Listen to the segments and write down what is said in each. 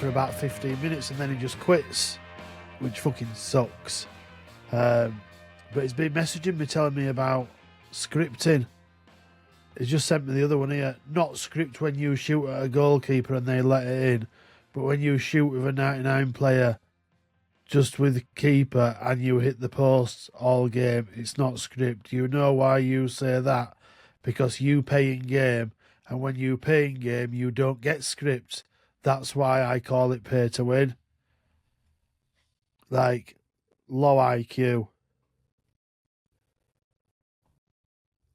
about 15 minutes and then he just quits, which fucking sucks. But he's been messaging me telling me about scripting. He's just sent me the other one here. Not script when you shoot at a goalkeeper and they let it in, but when you shoot with a 99 player just with the keeper and you hit the posts all game, it's not script. You know why you say that? Because you pay in game, and when you pay in game, you don't get script. That's why I call it pay to win. Like, low IQ.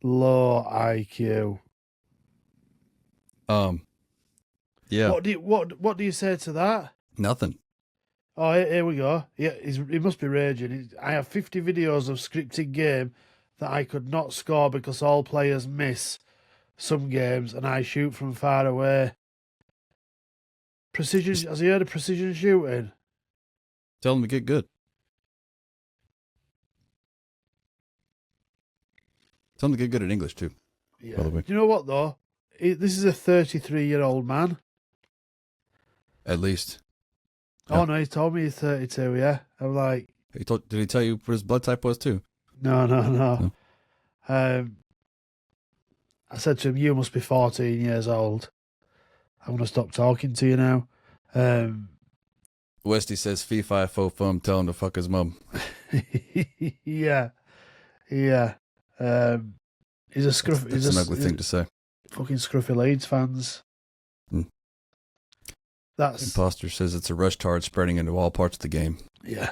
Low IQ. Yeah. What do you say to that? Nothing. Oh, here we go. Yeah, he must be raging. I have 50 videos of scripted game that I could not score because all players miss some games and I shoot from far away. Precision. Has he heard of precision shooting? Tell him to get good. Tell him to get good at English too. Yeah. By the way. Do you know what though? This is a 33-year-old man. At least. Oh Yeah. no, he told me he's 32. Yeah, I'm like, Did he tell you what his blood type was too? no. I said to him, "You must be 14 years old. I'm gonna stop talking to you now." Westy says fee fi fo fum, tell him to fuck his mum. yeah. He's a scruff. That's an ugly thing to say. Fucking scruffy Leeds fans. Mm. That's Imposter says it's a rush tard spreading into all parts of the game. yeah.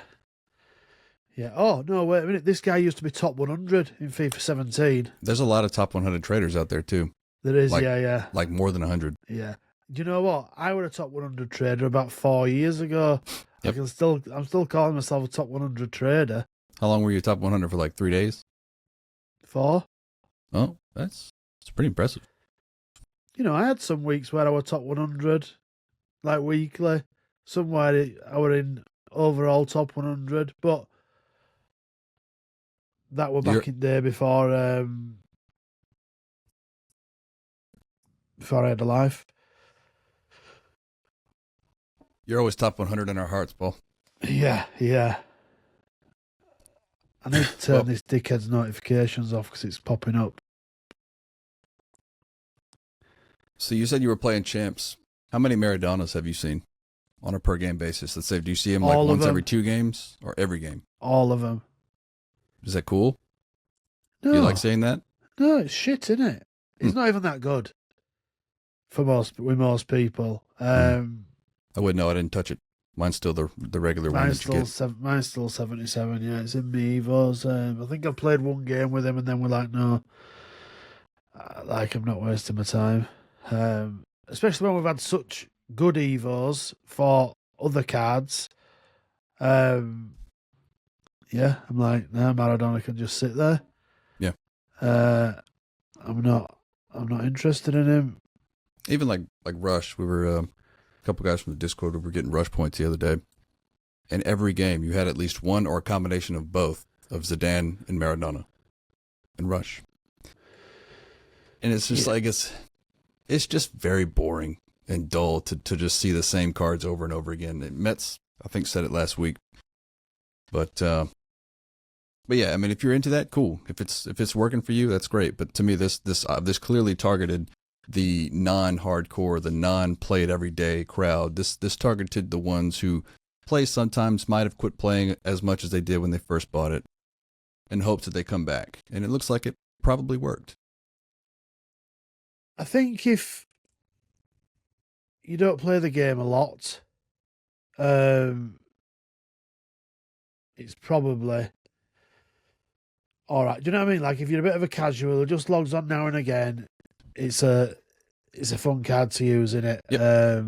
Oh no, wait a minute. This guy used to be top 100 in FIFA 17. There's a lot of top 100 traders out there too. There is, Like- yeah. Like more than 100. Yeah. Do you know what? I was a top 100 trader about 4 years ago. Yep. I'm still calling myself a top 100 trader. How long were you top 100 for? Like 3 days? 4. Oh, that's pretty impressive. You know, I had some weeks where I was top 100, like weekly. Somewhere I were in overall top 100, but that were back in day before I had a life. You're always top 100 in our hearts, Paul. Yeah. I need to turn this dickhead's notifications off because it's popping up. So you said you were playing champs. How many Maradonas have you seen on a per game basis? Let's say, do you see him like All of once them. every 2 games or every game? All of them. Is that cool? No, You like saying that? no, it's shit, isn't it? It's not even that good with most people. I wouldn't know. I didn't touch it. Mine's still the regular one Mine's that you still get. mine's still 77. Yeah, it's in me Evos. I think I played one game with him, and then we're like, no, I'm not wasting my time. Especially when we've had such good Evos for other cards. Yeah, I'm like, no, Maradona can just sit there. Yeah. I'm not interested in him. Even like Rush, we were a couple guys from the Discord. We were getting Rush points the other day, and every game you had at least one or a combination of both of Zidane and Maradona, and Rush. And it's just like it's just very boring and dull to just see the same cards over and over again. Mets, I think, said it last week, but yeah, I mean, if you're into that, cool. If it's working for you, that's great. But to me, this clearly targeted the non-hardcore, the non-play it every day crowd. This targeted the ones who play sometimes, might have quit playing as much as they did when they first bought it, in hopes that they come back. And it looks like it probably worked. I think if you don't play the game a lot, it's probably all right. Do you know what I mean? Like if you're a bit of a casual who just logs on now and again, it's a fun card to use, isn't it? Yep.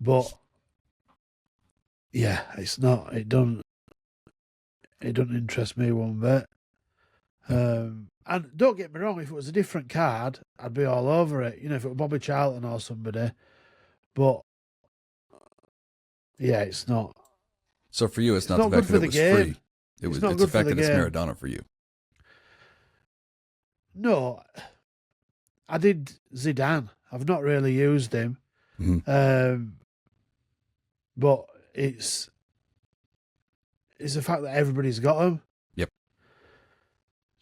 But yeah, it's not. It doesn't interest me one bit. And don't get me wrong, if it was a different card, I'd be all over it. You know, if it was Bobby Charlton or somebody. But yeah, it's not. So for you, it's not not the fact good that for it the was game. free. It's not It's the good for fact the that it's game. Maradona for you. No, I did Zidane. I've not really used him. Mhm. but it's the fact that everybody's got them. Yep.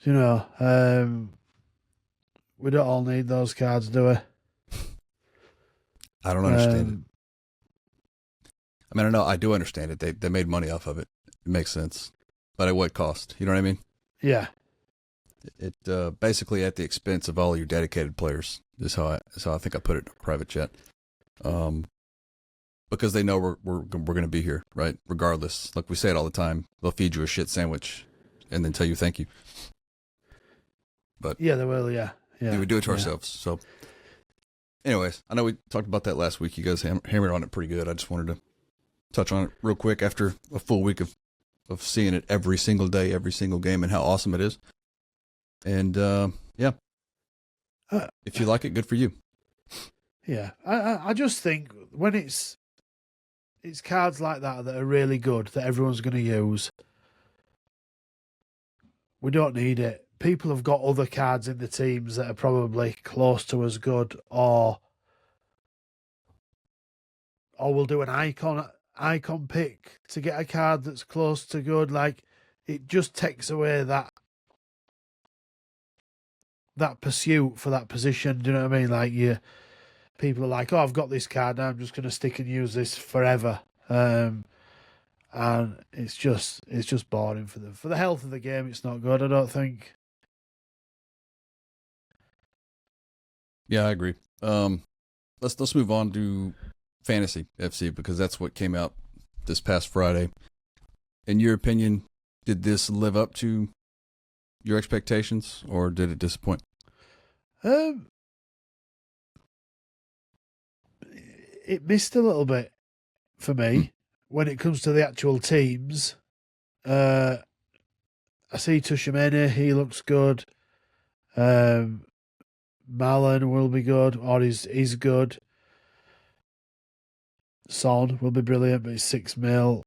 You know, we don't all need those cards, do we? I don't understand it. I mean, I do understand it. They made money off of it. It makes sense. But at what cost? You know what I mean? Yeah. It basically at the expense of all your dedicated players is how I think I put it in a private chat. Because they know we're going to be here, right? Regardless, like we say it all the time, they'll feed you a shit sandwich and then tell you thank you. But yeah, they will. Yeah. we do it to ourselves. So, anyways, I know we talked about that last week. You guys hammered on it pretty good. I just wanted to touch on it real quick after a full week of seeing it every single day, every single game, and how awesome it is. And if you like it, good for you. Yeah, I just think when it's cards like that are really good that everyone's going to use, we don't need it. People have got other cards in the teams that are probably close to as good, or we'll do an icon pick to get a card that's close to good. Like, it just takes away that pursuit for that position. Do you know what I mean? Like, people are like, oh, I've got this card now, I'm just going to stick and use this forever. And it's just boring for the health of the game. It's not good, I don't think. Yeah, I agree. Let's move on to Fantasy FC, because that's what came out this past Friday. In your opinion, did this live up to your expectations, or did it disappoint? It missed a little bit for me when it comes to the actual teams. I see Tushimene, he looks good. Malin will be good, or he's good. Son will be brilliant, but he's 6 mil.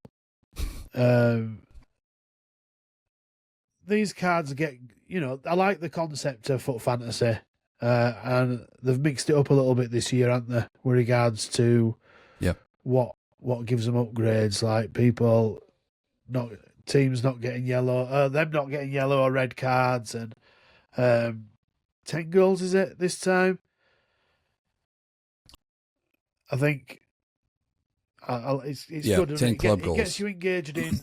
These cards get, I like the concept of FUT Fantasy, and they've mixed it up a little bit this year, haven't they, with regards to what gives them upgrades, like teams not getting yellow, them not getting yellow or red cards, and 10 goals, is it, this time? I think it's good. 10 club goals. It gets you engaged in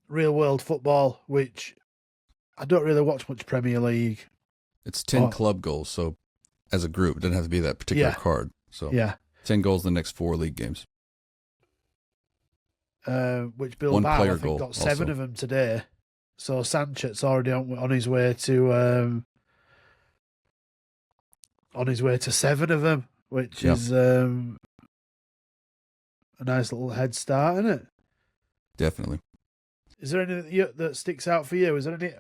real world football, which I don't really watch much Premier League. It's 10 club goals, so as a group, it doesn't have to be that particular card. So 10 goals in the next 4 league games. Which Bilbao, I think, got 7 of them today. So Sanchez already on his way to 7 of them, which is a nice little head start, isn't it? Definitely. Is there anything that sticks out for you? Is there any?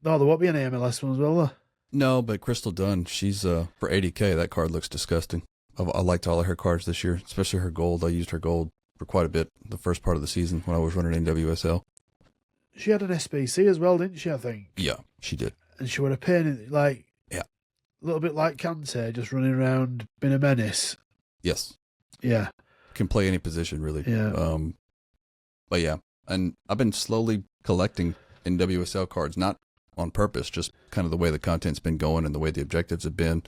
No, there won't be any MLS ones, will there? No, but Crystal Dunn, she's for 80K. That card looks disgusting. I liked all of her cards this year, especially her gold. I used her gold for quite a bit the first part of the season when I was running NWSL. She had an SBC as well, didn't she, I think? Yeah, she did. And she would have painted, a little bit like Kante, just running around being a menace. Yes. Yeah. Can play any position, really. Yeah. But yeah, and I've been slowly collecting NWSL cards, not on purpose, just kind of the way the content's been going and the way the objectives have been.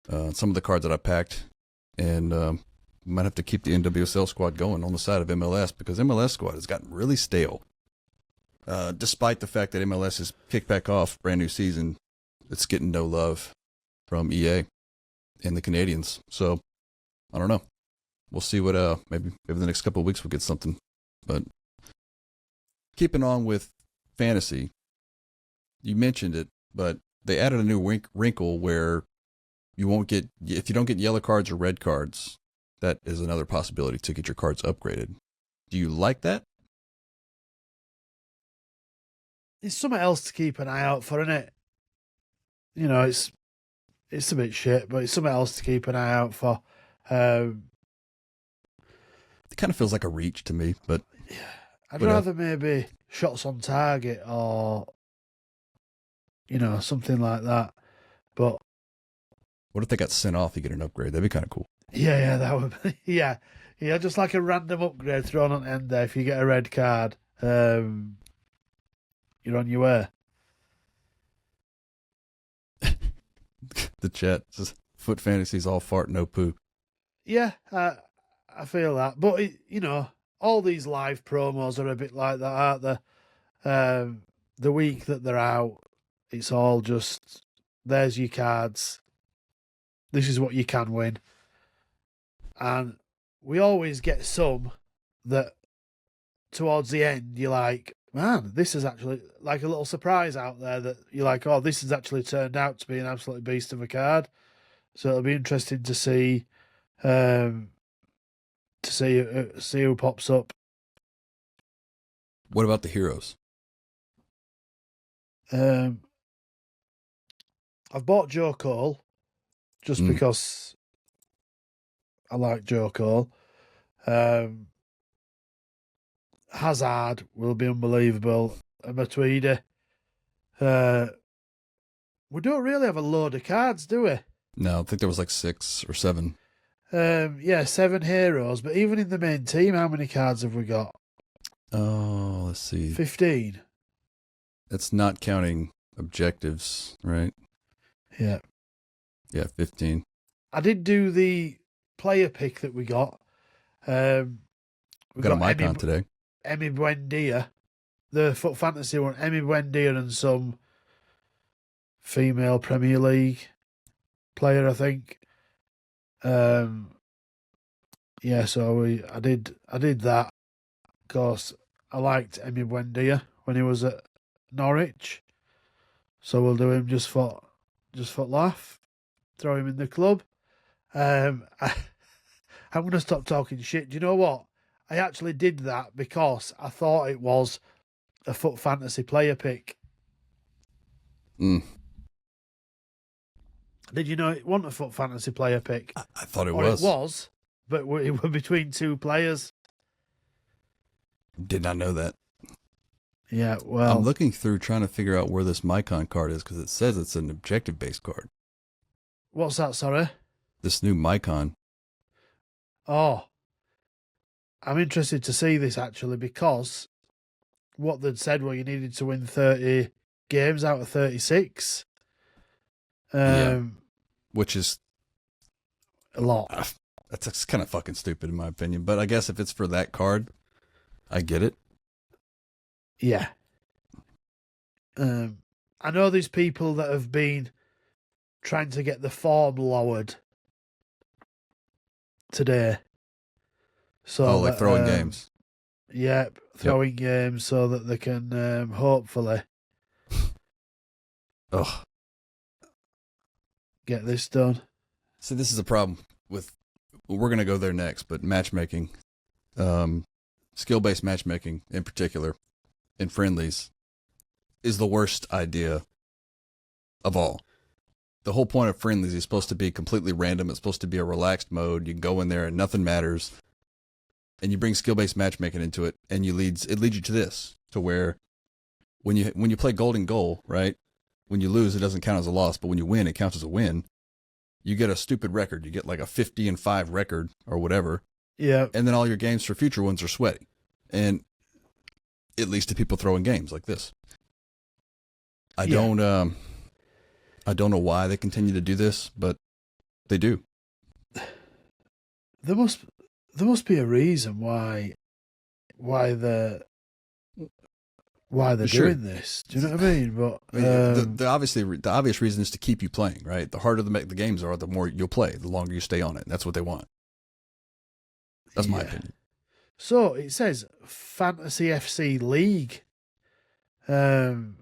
Some of the cards that I packed, and might have to keep the NWSL squad going on the side of MLS, because MLS squad has gotten really stale. Despite the fact that MLS has kicked back off, brand new season, it's getting no love from EA and the Canadians. So, I don't know. We'll see what, maybe the next couple of weeks we'll get something. But keeping on with fantasy, you mentioned it, but they added a new wrinkle where you won't get, if you don't get yellow cards or red cards, that is another possibility to get your cards upgraded. Do you like that? It's something else to keep an eye out for, isn't it? It's a bit shit, but it's something else to keep an eye out for. It kind of feels like a reach to me, but I'd rather maybe shots on target or something like that. But what if they got sent off? You get an upgrade. That'd be kind of cool. Yeah, that would be. Yeah, Yeah, just like a random upgrade thrown on the end there. If you get a red card, you're on your way. The chat says, Foot Fantasy's all fart, no poo. Yeah, I feel that. But, all these live promos are a bit like that, aren't they? The week that they're out, it's all just, there's your cards. This is what you can win. And we always get some that towards the end, you're like, man, this is actually like a little surprise out there that you're like, oh, this has actually turned out to be an absolute beast of a card. So it'll be interesting to see see who pops up. What about the heroes? I've bought Joe Cole just because I like Joe Cole. Hazard will be unbelievable. And Matuidi. We don't really have a load of cards, do we? No, I think there was like 6 or 7. 7 heroes, but even in the main team, how many cards have we got? Oh, let's see. 15. That's not counting objectives, right? Yeah. Yeah, 15. I did do the player pick that we got. We got a Mycon today. Emi Buendia. The Foot Fantasy one. Emi Buendia and some female Premier League player, I think. Yeah, so I did that. Of course, I liked Emi Buendia when he was at Norwich, so we'll do him just for laugh. Throw him in the club. I'm going to stop talking shit. Do you know what? I actually did that because I thought it was a Foot Fantasy player pick. Mm. Did you know it wasn't a Foot Fantasy player pick? I thought it or was. It was, but it were between 2 players. Did not know that. Yeah, well, I'm looking through trying to figure out where this Mycon card is because it says it's an objective-based card. What's that, sorry? This new Mycon. Oh, I'm interested to see this actually because what they'd said, well, you needed to win 30 games out of 36. Which is a lot. That's kind of fucking stupid in my opinion. But I guess if it's for that card, I get it. Yeah. I know there's people that have been trying to get the form lowered today. So like throwing games. Yep, throwing games so that they can hopefully get this done. See, this is a problem with, we're going to go there next, but matchmaking, skill-based matchmaking in particular, in friendlies, is the worst idea of all. The whole point of friendlies is supposed to be completely random. It's supposed to be a relaxed mode. You can go in there and nothing matters. And you bring skill-based matchmaking into it, and it leads you to this, to where when you play golden goal, right? When you lose, it doesn't count as a loss, but when you win, it counts as a win. You get a stupid record. You get like a 50-5 record or whatever. Yeah. And then all your games for future ones are sweaty. And it leads to people throwing games like this. I don't know why they continue to do this, but they do. There must be a reason why they're doing this. Do you know what I mean? But the obvious reason is to keep you playing, right? The harder the games are, the more you'll play, the longer you stay on it. That's what they want. That's my opinion. So it says Fantasy FC League. I'm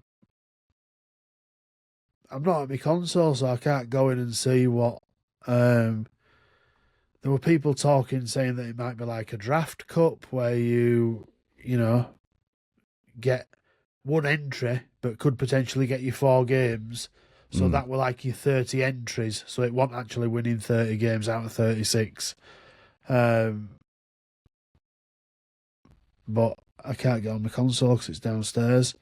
not at my console, so I can't go in and see what. There were people talking, saying that it might be like a draft cup where you get one entry, but could potentially get you 4 games. So that were like your 30 entries. So it wasn't actually winning 30 games out of 36. But I can't get on my console because it's downstairs.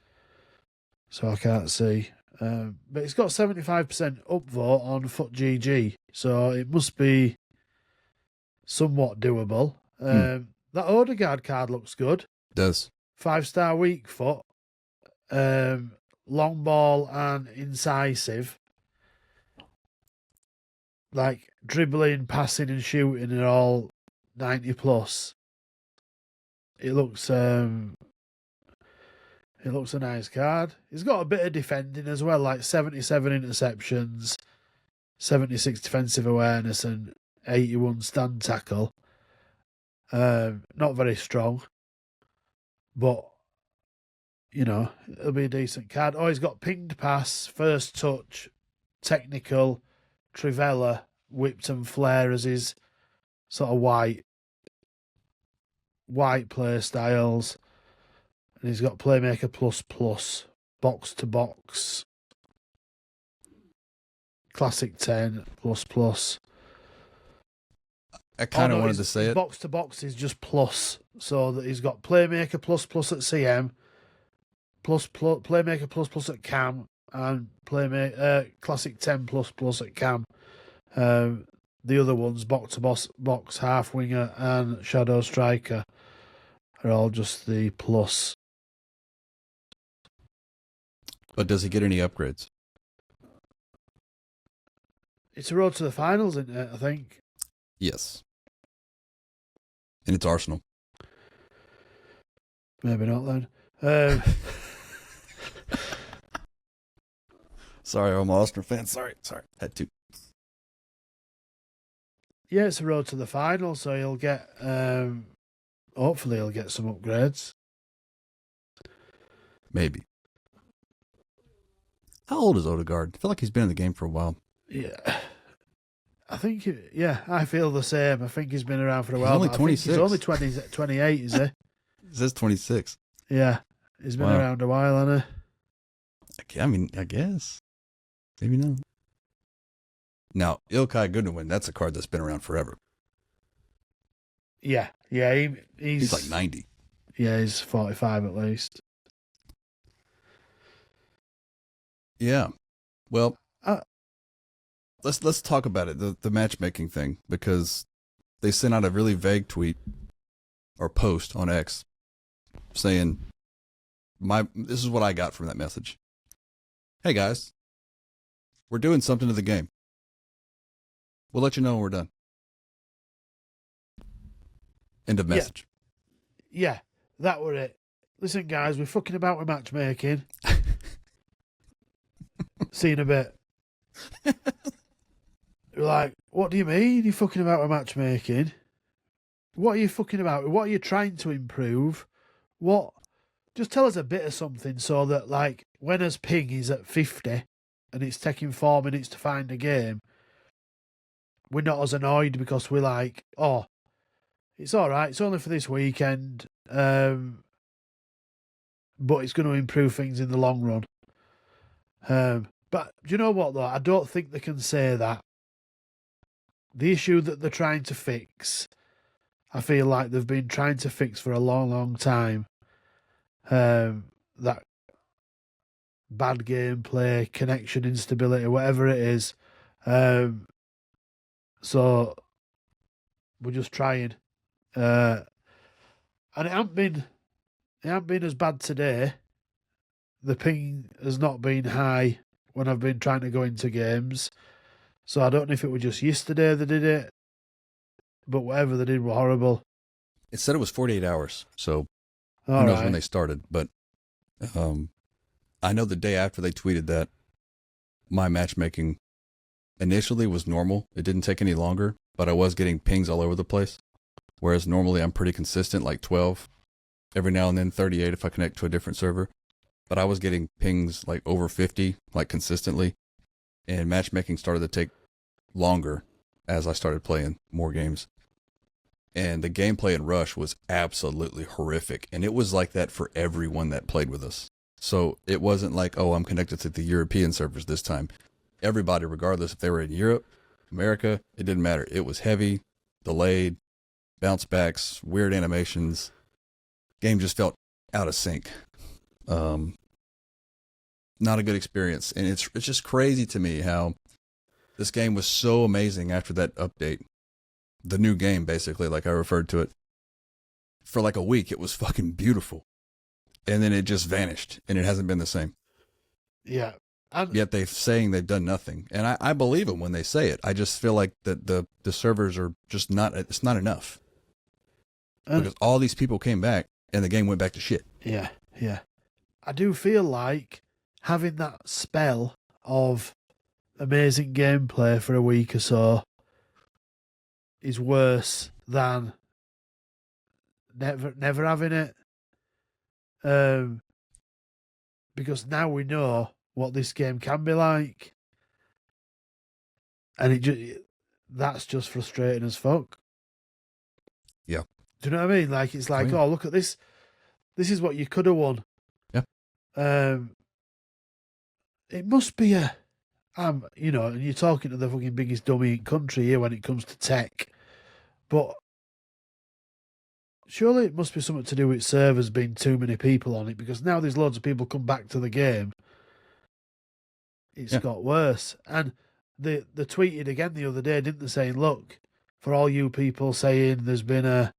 So I can't see. But it's got 75% upvote on FootGG. So it must be somewhat doable. That Odegaard card looks good. Does 5-star weak foot, long ball and incisive. Like dribbling, passing, and shooting are all 90 plus. It looks a nice card. He's got a bit of defending as well, like 77 interceptions, 76 defensive awareness, and 81 stand tackle. Not very strong, but it'll be a decent card. Oh, he's got pinged pass, first touch, technical, Trivella, whipped and flare as his sort of white play styles. And he's got playmaker plus, box to box, classic 10 plus. I kind of wanted to say it. Box to box is just plus, so that he's got playmaker plus at CM, playmaker plus at cam, and playmaker classic 10 plus at cam. The other ones, box to box, half winger, and shadow striker, are all just the plus. But does he get any upgrades? It's a road to the finals, isn't it? I think. Yes. And it's Arsenal. Maybe not then. Sorry, I'm an Arsenal fan. Sorry. Had to. Yeah, it's a road to the final, so he'll get. Hopefully, he'll get some upgrades. Maybe. How old is Odegaard? I feel like he's been in the game for a while. Yeah. I think, I feel the same. I think he's been around for a while. He's only 26. He's only 28, is he? It says 26. Yeah. He's been around a while, hasn't he? I mean, I guess. Maybe not. Now, Ilkay Gundogan, that's a card that's been around forever. Yeah. He's like 90. Yeah, he's 45 at least. Yeah. Well, let's talk about it, the matchmaking thing, because they sent out a really vague tweet or post on X saying, this is what I got from that message. Hey guys, we're doing something to the game. We'll let you know when we're done. End of message. Yeah, that were it. Listen guys, we're fucking about with matchmaking. See you in a bit. You're like, what do you mean you're fucking about with matchmaking? What are you fucking about? What are you trying to improve? What? Just tell us a bit of something so that, like, when his ping is at 50 and it's taking 4 minutes to find a game, we're not as annoyed because we're like, oh, it's all right. It's only for this weekend, but it's going to improve things in the long run. But do you know what, though? I don't think they can say that. The issue that they're trying to fix, I feel like they've been trying to fix for a long, long time. That bad gameplay, connection instability, whatever it is. So we're just trying. And it hasn't been as bad today. The ping has not been high when I've been trying to go into games. So I don't know if it was just yesterday they did it, but whatever they did were horrible. It said it was 48 hours, so All who knows right. when they started. But I know the day after they tweeted that, my matchmaking initially was normal. It didn't take any longer, but I was getting pings all over the place. Whereas normally I'm pretty consistent, like 12. Every now and then 38 if I connect to a different server. But I was getting pings like over 50, like consistently. And matchmaking started to take longer as I started playing more games. And the gameplay in Rush was absolutely horrific. And it was like that for everyone that played with us. So it wasn't like, oh, I'm connected to the European servers this time. Everybody, regardless if they were in Europe, America, it didn't matter. It was heavy, delayed, bounce backs, weird animations. Game just felt out of sync. Not a good experience. And it's just crazy to me how this game was so amazing after that update. The new game, basically, like I referred to it. for like a week, it was fucking beautiful. And then it just vanished, and it hasn't been the same. Yeah. And Yet they're saying they've done nothing. And I believe them when they say it. I just feel like that the servers are just not, it's not enough. Because all these people came back, and the game went back to shit. yeah, yeah. I do feel like having that spell of amazing gameplay for a week or so is worse than never having it. Because now we know what this game can be like, and that's just frustrating as fuck. Yeah. Do you know what I mean? Like, it's like, Oh, yeah. oh, look at this. This is what you could have won. Yeah. It must be and you're talking to the fucking biggest dummy in country here when it comes to tech, but surely it must be something to do with servers being too many people on it, because now there's loads of people come back to the game. It's got worse. And they tweeted again the other day, didn't they, saying, look, for all you people saying there's been a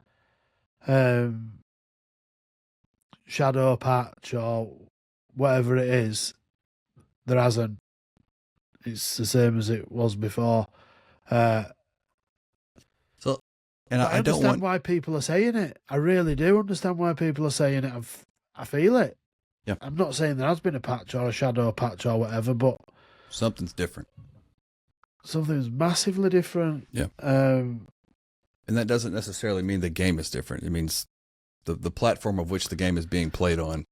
shadow patch or whatever it is, there hasn't. It's the same as it was before. And I don't understand why people are saying it. I really do understand why people are saying it. I feel it. Yeah. I'm not saying there has been a patch or a shadow patch or whatever, but something's different. Something's massively different. Yeah. And that doesn't necessarily mean the game is different. It means the platform of which the game is being played on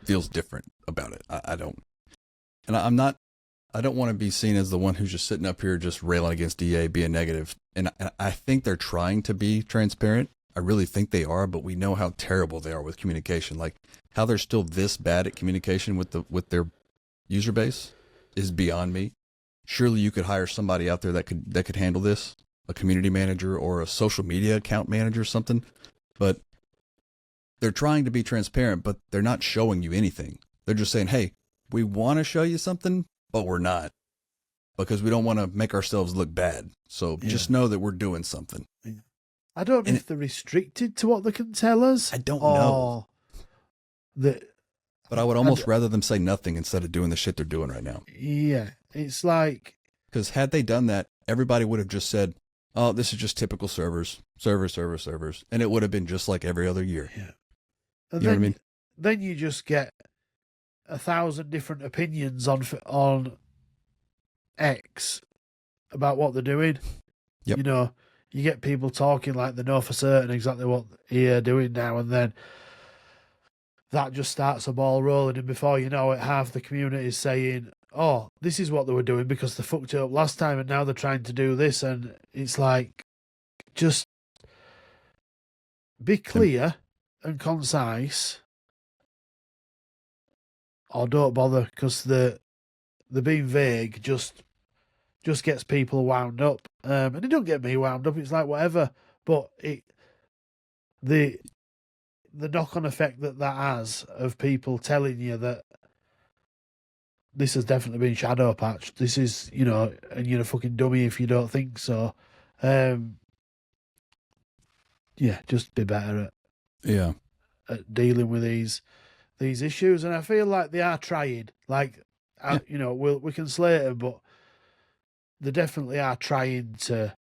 feels different about it. I don't want to be seen as the one who's just sitting up here just railing against EA, being negative. And I think they're trying to be transparent. I really think they are, but we know how terrible they are with communication. Like, how they're still this bad at communication with their user base is beyond me. Surely you could hire somebody out there that could handle this, a community manager or a social media account manager or something. But they're trying to be transparent, but they're not showing you anything. They're just saying, hey, we want to show you something, but we're not, because we don't want to make ourselves look bad. So just know that we're doing something. I don't know if they're restricted to what they can tell us. I don't know. But I would almost rather them say nothing instead of doing the shit they're doing right now. Yeah, it's like... Because had they done that, everybody would have just said, oh, this is just typical servers. And it would have been just like every other year. Yeah. You know what I mean? Then you just get 1,000 different opinions on X about what they're doing. Yep. You know, you get people talking like they know for certain exactly what they're doing now, and then that just starts a ball rolling, and before you know it, half the community is saying, oh, this is what they were doing because they fucked it up last time and now they're trying to do this. And it's like, just be clear and concise, or don't bother, because the being vague just gets people wound up. And it don't get me wound up. It's like whatever, but the knock-on effect that has of people telling you that this has definitely been shadow patched. This is, and you're a fucking dummy if you don't think so. Yeah, just be better at dealing with these issues. And I feel like they are trying. Like, we can slate them, but they definitely are trying to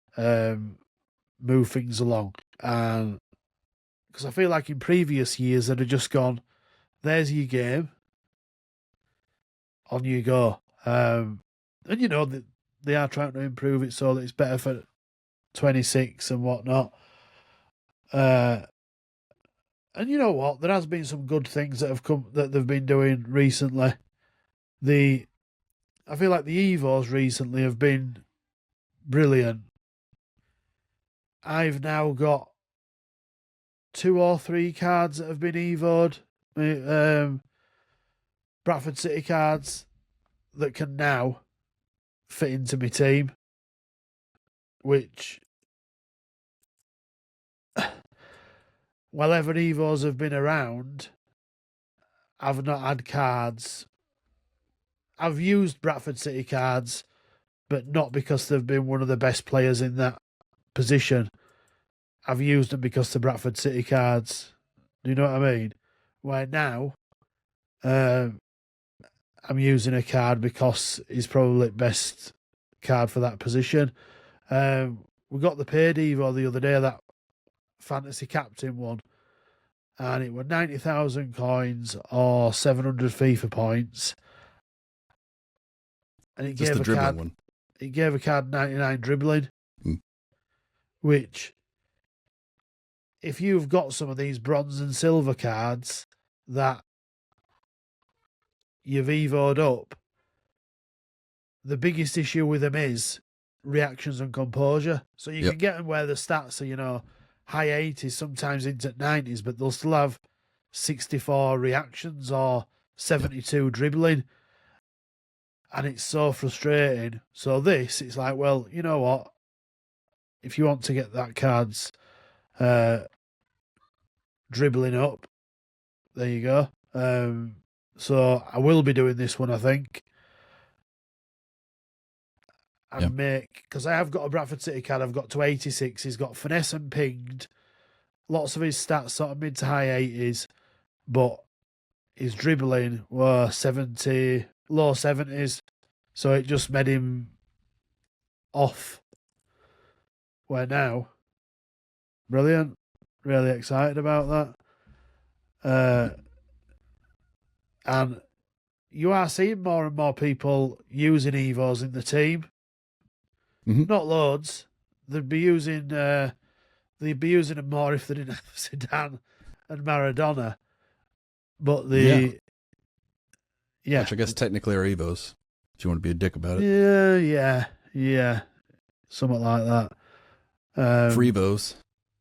move things along. And because I feel like in previous years they'd have just gone, there's your game, on you go. And they are trying to improve it so that it's better for 26 and whatnot. And you know what? There has been some good things that they've been doing recently. I feel like the Evos recently have been brilliant. I've now got 2 or 3 cards that have been Evo'd. Bradford City cards that can now fit into my team, which, whenever Evos have been around, I've not had cards. I've used Bradford City cards, but not because they've been one of the best players in that position. I've used them because the Bradford City cards. Do you know what I mean? Where now, I'm using a card because he's probably the best card for that position. We got the paid Evo the other day, that fantasy captain one, and it was 90,000 coins or 700 FIFA points. And it Just gave the a dribbling card. one. It gave a card 99 dribbling, Hmm. which, if you've got some of these bronze and silver cards that you've evoed up, the biggest issue with them is reactions and composure. So you can get them where the stats are, high 80s, sometimes into 90s, but they'll still have 64 reactions or 72 dribbling. And it's so frustrating. So this, it's like, well, you know what? If you want to get that card's dribbling up, there you go. So I will be doing this one, I think. And because I have got a Bradford City card, I've got to 86. He's got finesse and pinged. Lots of his stats sort of mid to high 80s, but his dribbling were 70, low 70s. So it just made him off. Where now, brilliant. Really excited about that. And you are seeing more and more people using Evos in the team. Mhm. Not loads. They'd be using them more if they didn't have Zidane and Maradona. But Which I guess technically are Evos, if you want to be a dick about it. Yeah. Something like that. Freevos.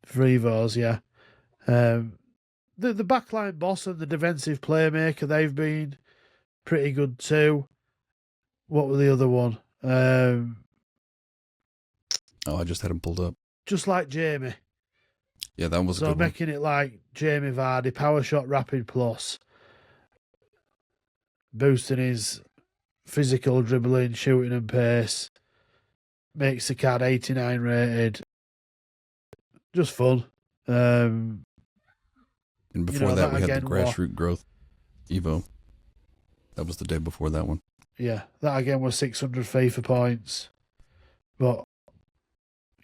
Frevos, yeah. The backline boss and the defensive playmaker, they've been pretty good too. What were the other one? I just had him pulled up. Just like Jamie. Yeah, that was a So good one. making it like Jamie Vardy, power shot rapid plus, boosting his physical dribbling, shooting and pace, makes the card 89 rated. Just fun. And before that, we had the again grassroots growth Evo. That was the day before that one. Yeah, that again was 600 FIFA points. But,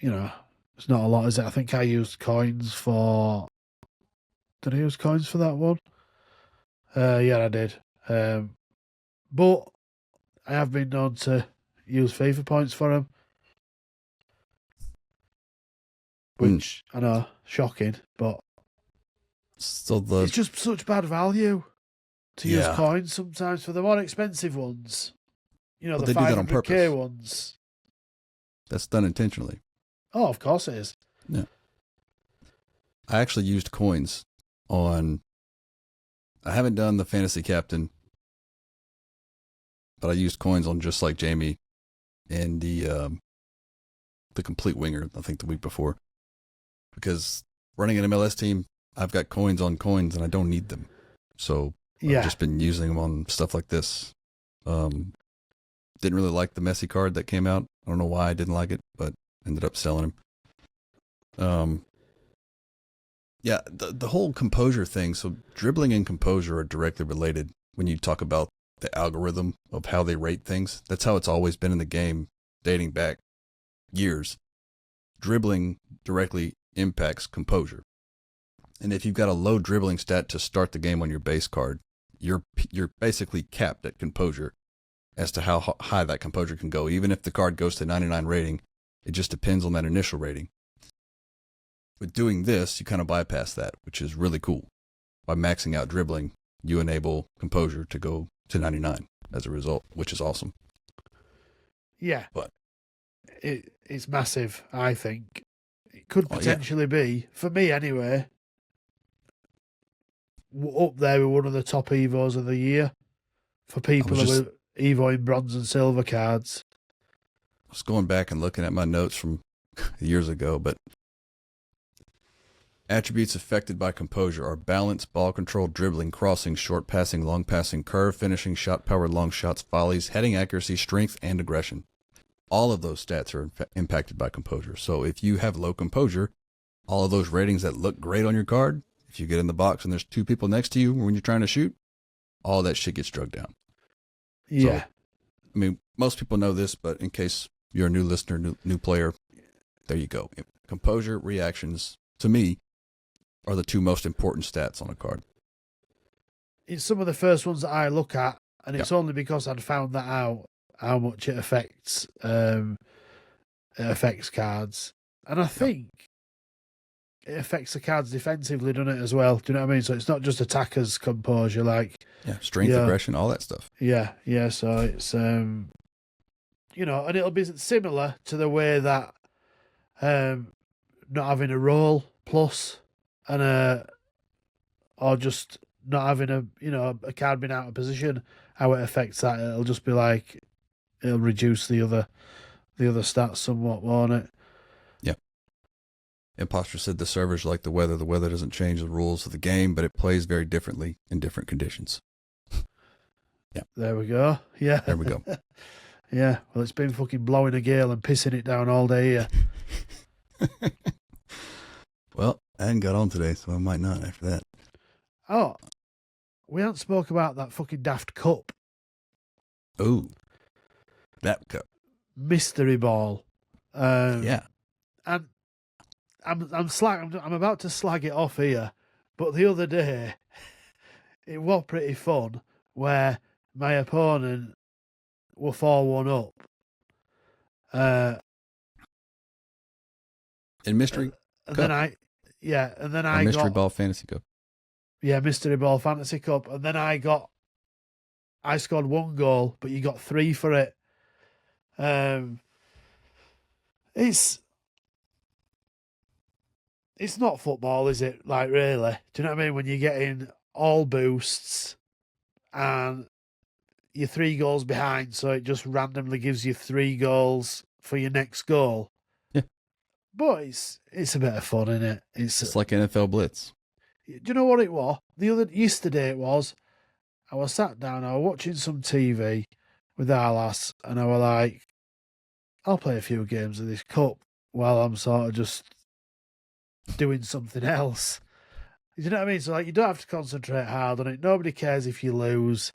it's not a lot, is it? I think I used coins for... Did I use coins for that one? Yeah, I did. But I have been known to use FIFA points for them. Which, I know, shocking, but So it's just such bad value to use coins sometimes for the more expensive ones. The they do that on 500k purpose. ones. That's done intentionally. Oh, of course it is. Yeah. I actually used coins on... I haven't done the fantasy captain, but I used coins on just like Jamie and the complete winger, I think the week before. Because running an MLS team, I've got coins on coins and I don't need them. So I've just been using them on stuff like this. Didn't really like the Messi card that came out. I don't know why I didn't like it, but ended up selling him. Yeah, the whole composure thing. So dribbling and composure are directly related when you talk about the algorithm of how they rate things. That's how it's always been in the game, dating back years. Dribbling directly impacts composure. And if you've got a low dribbling stat to start the game on your base card, you're basically capped at composure as to how high that composure can go. Even if the card goes to 99 rating, it just depends on that initial rating. With doing this, you kind of bypass that, which is really cool. By maxing out dribbling, you enable composure to go to 99 as a result, which is awesome. Yeah. But it's massive, I think. It could potentially be, for me anyway, up there with one of the top Evos of the year for people who are Evoing bronze and silver cards. I was going back and looking at my notes from years ago, but attributes affected by composure are balance, ball control, dribbling, crossing, short passing, long passing, curve, finishing, shot power, long shots, volleys, heading accuracy, strength, and aggression. All of those stats are impacted by composure. So if you have low composure, all of those ratings that look great on your card, if you get in the box and there's two people next to you when you're trying to shoot, all that shit gets drugged down. Yeah. So, I mean, most people know this, but in case you're a new listener, new player, there you go. Composure, reactions, to me, are the two most important stats on a card. It's some of the first ones that I look at, and it's only because I'd found that out, how much it affects cards. And I think it affects the cards defensively, doesn't it, as well? Do you know what I mean? So it's not just attackers' composure, like... Yeah, strength, aggression, all that stuff. Yeah, so it's... you know, and it'll be similar to the way that not having a roll plus and or just not having a card being out of position, how it affects that. It'll just be like it'll reduce the other stats somewhat, won't it? Yeah. Imposter said the server's like the weather. The weather doesn't change the rules of the game, but it plays very differently in different conditions. Yeah. There we go. Yeah. There we go. Yeah. Well, it's been fucking blowing a gale and pissing it down all day here. Well, I hadn't got on today, so I might not after that. Oh, we haven't spoke about that fucking daft cup. Oh, that cup. Mystery ball. Yeah. And I'm about to slag it off here, but the other day it was pretty fun where my opponent were 4-1 up. In Mystery and Cup? then I Mystery got... Ball Fantasy Cup. Yeah, Mystery Ball Fantasy Cup. And then I scored 1 goal, but you got 3 for it. It's not football, is it? Like, really? Do you know what I mean? When you're getting all boosts and you're 3 goals behind, so it just randomly gives you 3 goals for your next goal. Yeah. But it's a bit of fun, isn't it? It's like NFL Blitz. Do you know what it was? Yesterday it was, I was sat down, I was watching some TV with our lass, and I was like, I'll play a few games of this cup while I'm sort of just doing something else. You know what I mean? So like, you don't have to concentrate hard on it. Nobody cares if you lose.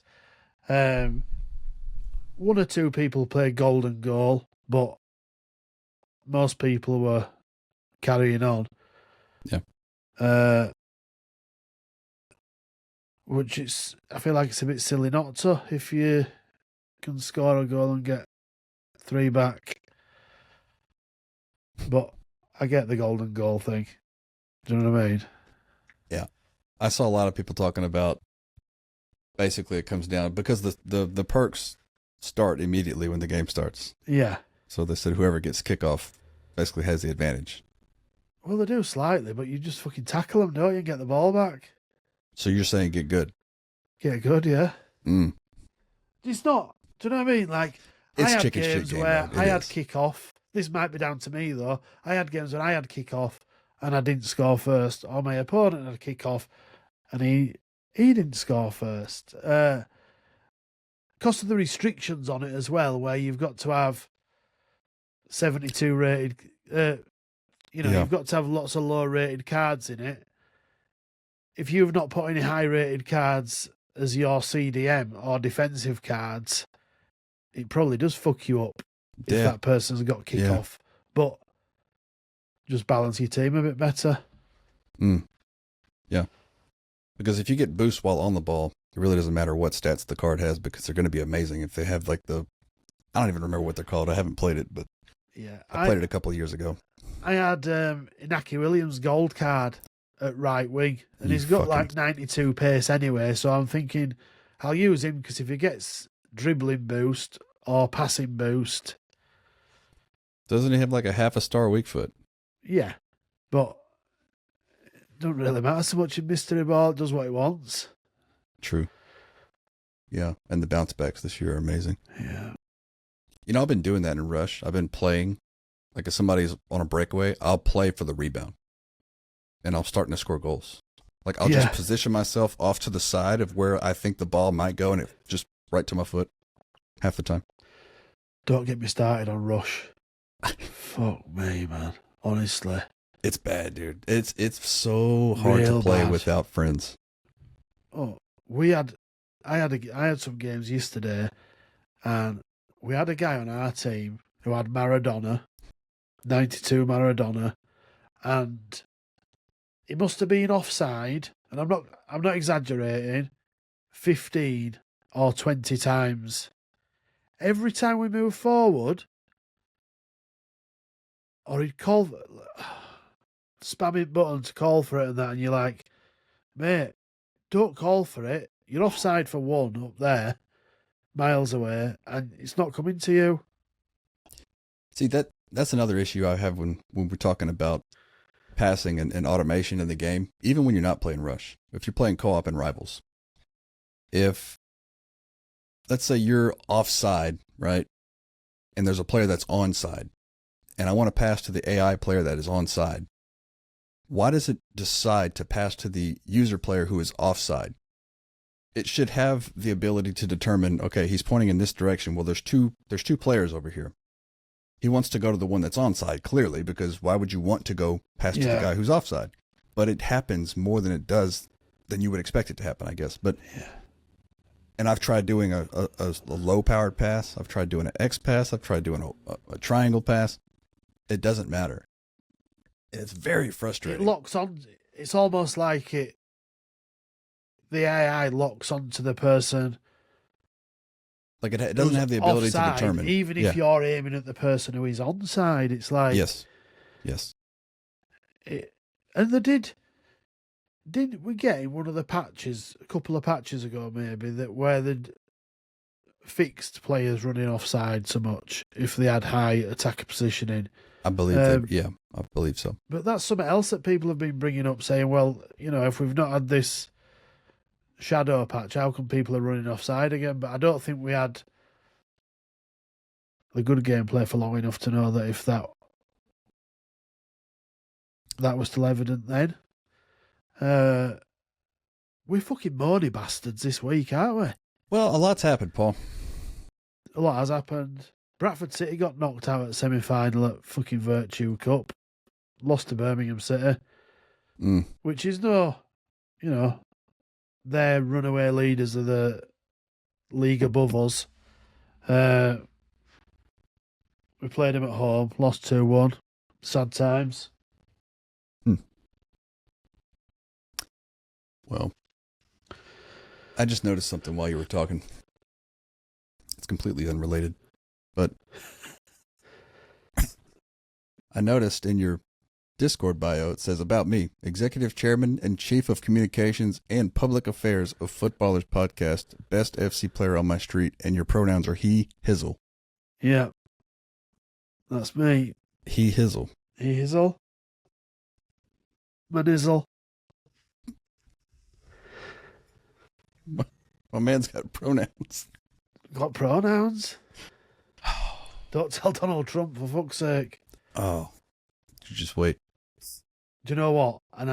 1 or 2 people play golden goal, but most people were carrying on. Yeah. Which I feel like it's a bit silly not to, if you can score a goal and get 3 back. But I get the golden goal thing. Do you know what I mean? Yeah. I saw a lot of people talking about, basically it comes down, because the perks start immediately when the game starts. Yeah. So they said whoever gets kickoff basically has the advantage. Well, they do slightly, but you just fucking tackle them, don't you, and get the ball back. So you're saying get good? Get good, yeah. Mm. It's not. Do you know what I mean? Like, It's I had chicken shit games game, where though. I It had is. kick-off. This might be down to me, though. I had games when I had kick-off and I didn't score first, or my opponent had kick-off and he didn't score first. Because of the restrictions on it as well, where you've got to have 72 rated... You've got to have lots of low-rated cards in it. If you've not put any high-rated cards as your CDM or defensive cards, it probably does fuck you up if that person's got kick-off. But just balance your team a bit better. Yeah. Because if you get boost while on the ball, it really doesn't matter what stats the card has, because they're going to be amazing if they have like I don't even remember what they're called. I haven't played it, but Yeah, I played it a couple of years ago. I had Inaki Williams gold card at right wing, and he's got like 92 pace anyway, so I'm thinking I'll use him because if he gets dribbling boost or passing boost... Doesn't he have like a half a star weak foot? Yeah, but it doesn't really matter so much in Mystery Ball. It does what it wants. True. Yeah, and the bounce backs this year are amazing. Yeah. You know, I've been doing that in Rush. I've been playing, like if somebody's on a breakaway, I'll play for the rebound. And I'm starting to score goals. Like I'll just position myself off to the side of where I think the ball might go, and it just right to my foot half the time. Don't get me started on Rush. Fuck me, man. Honestly. It's bad, dude. It's so hard Real to play bad. without friends. Oh, I had some games yesterday, and we had a guy on our team who had Maradona, 92 Maradona, and he must have been offside, and I'm not exaggerating, 15 or 20 times. Every time we move forward, or he'd call, spamming button to call for it and that, and you're like, mate, don't call for it. You're offside for one up there, miles away, and it's not coming to you. See, that's another issue I have when we're talking about passing and automation in the game, even when you're not playing Rush. If you're playing co-op and Rivals, if let's say you're offside, right, and there's a player that's onside, and I want to pass to the AI player that is onside, why does it decide to pass to the user player who is offside? It should have the ability to determine, okay, he's pointing in this direction. Well, there's two players over here. He wants to go to the one that's onside, clearly, because why would you want to go pass to the guy who's offside? But it happens more than you would expect it to happen, I guess. But and I've tried doing a low-powered pass. I've tried doing an X pass. I've tried doing a triangle pass. It doesn't matter. It's very frustrating. It locks on. It's almost like the AI locks onto the person. Like it doesn't have the ability offside, to determine. Even if you're aiming at the person who is onside, it's like... Yes. And they didn't we get in one of the patches, a couple of patches ago maybe, where they'd fixed players running offside so much if they had high attacker positioning. I believe that. Yeah, I believe so. But that's something else that people have been bringing up, saying, well, if we've not had this shadow patch, how come people are running offside again? But I don't think we had the good gameplay for long enough to know that if that was still evident then. We're fucking moany bastards this week, aren't we? Well, a lot's happened, Paul. A lot has happened. Bradford City got knocked out at semi-final at fucking Virtue Cup. Lost to Birmingham City. Which is they're runaway leaders of the league above us. We played them at home, lost 2-1. Sad times. Well, I just noticed something while you were talking. It's completely unrelated, but I noticed in your Discord bio, it says about me, Executive Chairman and Chief of Communications and Public Affairs of Footballers Podcast, best FC player on my street, and your pronouns are he, hizzle. Yeah. That's me. He, hizzle. He, hizzle. Manizzle. My man's got pronouns. Got pronouns? Don't tell Donald Trump, for fuck's sake. Oh, you just wait. Do you know what? And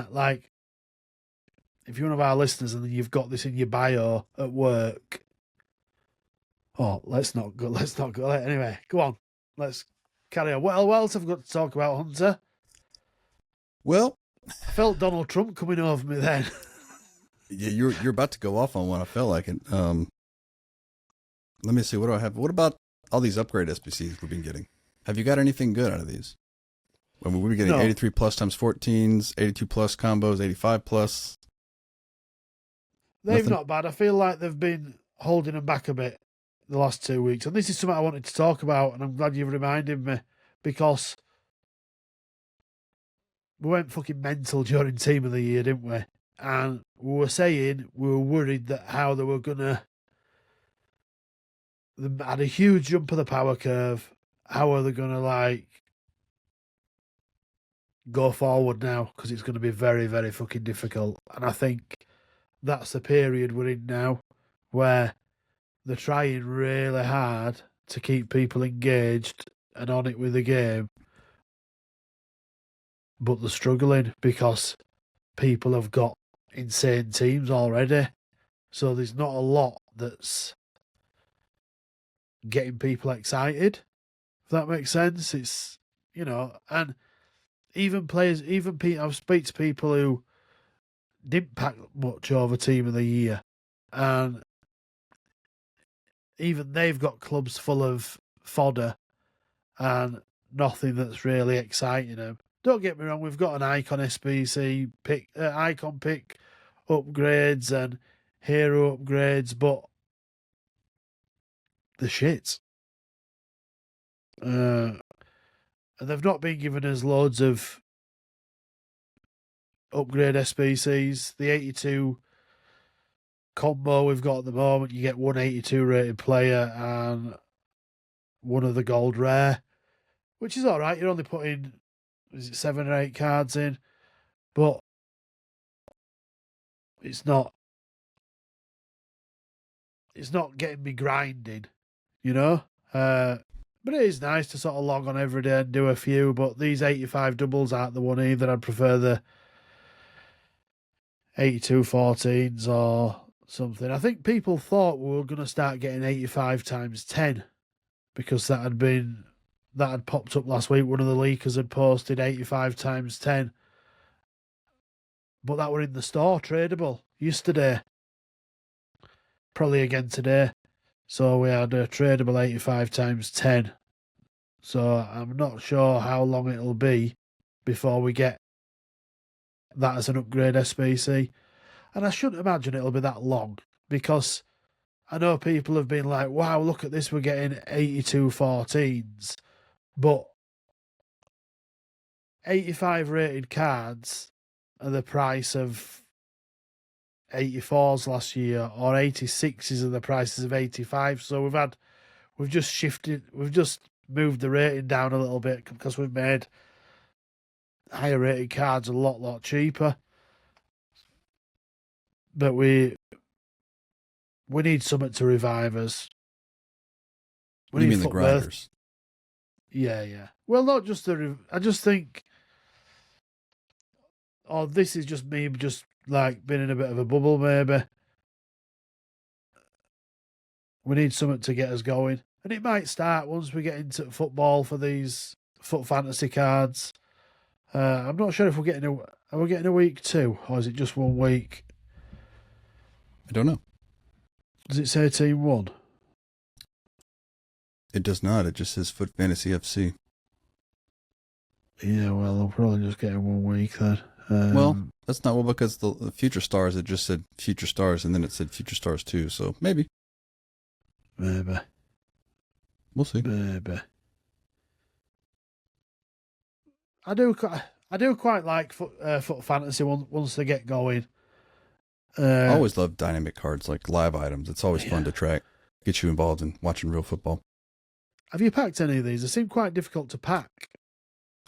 if you're one of our listeners and you've got this in your bio at work, let's not go. Anyway, go on. Let's carry on. What else have we got to talk about, Hunter? Well, I felt Donald Trump coming over me then. Yeah, you're about to go off on one. I felt like it. Let me see. What do I have? What about all these upgrade SBCs we've been getting? Have you got anything good out of these? When we were getting 83 plus times 14s, 82 plus combos, 85 plus. They've not bad. I feel like they've been holding them back a bit the last 2 weeks. And this is something I wanted to talk about, and I'm glad you've reminded me, because we went fucking mental during Team of the Year, didn't we? And we were saying we were worried that how they were going to... They had a huge jump of the power curve. How are they going to, go forward now? Because it's going to be very, very fucking difficult. And I think that's the period we're in now, where they're trying really hard to keep people engaged and on it with the game. But they're struggling because people have got insane teams already. So there's not a lot that's getting people excited, if that makes sense. It's, and even players, I've speak to people who didn't pack much over Team of the Year, and even they've got clubs full of fodder and nothing that's really exciting them. Don't get me wrong, we've got an Icon SBC pick, Icon pick upgrades and hero upgrades, but the shit. And they've not been giving us loads of upgrade SBCs. The 82 combo we've got at the moment, you get 182 rated player and one of the gold rare, which is all right. You're only putting, is it 7 or 8 cards in, but it's not getting me grinding, you know. But it is nice to sort of log on every day and do a few. But these 85 doubles aren't the one either. I'd prefer the 82 14s or something. I think people thought we were going to start getting 85 times 10 because that had popped up last week. One of the leakers had posted 85 times 10. But that were in the store, tradable, yesterday. Probably again today. So we had a tradable 85 times 10. So I'm not sure how long it'll be before we get that as an upgrade SBC. And I shouldn't imagine it'll be that long because I know people have been like, wow, look at this, we're getting 82 14s. But 85 rated cards are the price of 84s last year, or 86s are the prices of 85. So we've just moved the rating down a little bit because we've made higher rated cards a lot cheaper. But we need something to revive us. You mean the grinders? Yeah. Well, not just I just think, this is just me, just like being in a bit of a bubble, maybe. We need something to get us going. And it might start once we get into football for these foot fantasy cards. I'm not sure if are we getting a week 2, or is it just 1 week? I don't know. Does it say Team 1? It does not. It just says Foot Fantasy FC. Yeah, well, I'll probably just get 1 week then. Well, that's not because the Future Stars, it just said Future Stars, and then it said Future Stars 2, so maybe. Maybe. We'll see. Maybe. I do quite like foot fantasy once they get going. I always love dynamic cards, like live items. It's always fun to track, get you involved in watching real football. Have you packed any of these? They seem quite difficult to pack.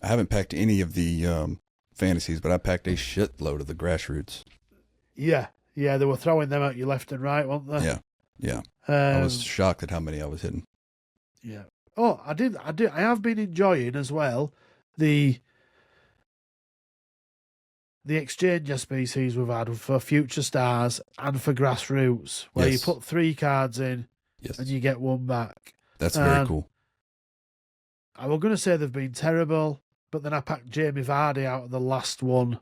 I haven't packed any of the fantasies, but I packed a shitload of the grassroots. Yeah, they were throwing them at you left and right, weren't they? Yeah. I was shocked at how many I was hitting. Yeah. Oh, I have been enjoying as well the exchange SBCs we've had for Future Stars and for Grassroots, where you put 3 cards in and you get 1 back. That's very cool. I was going to say they've been terrible, but then I packed Jamie Vardy out of the last one.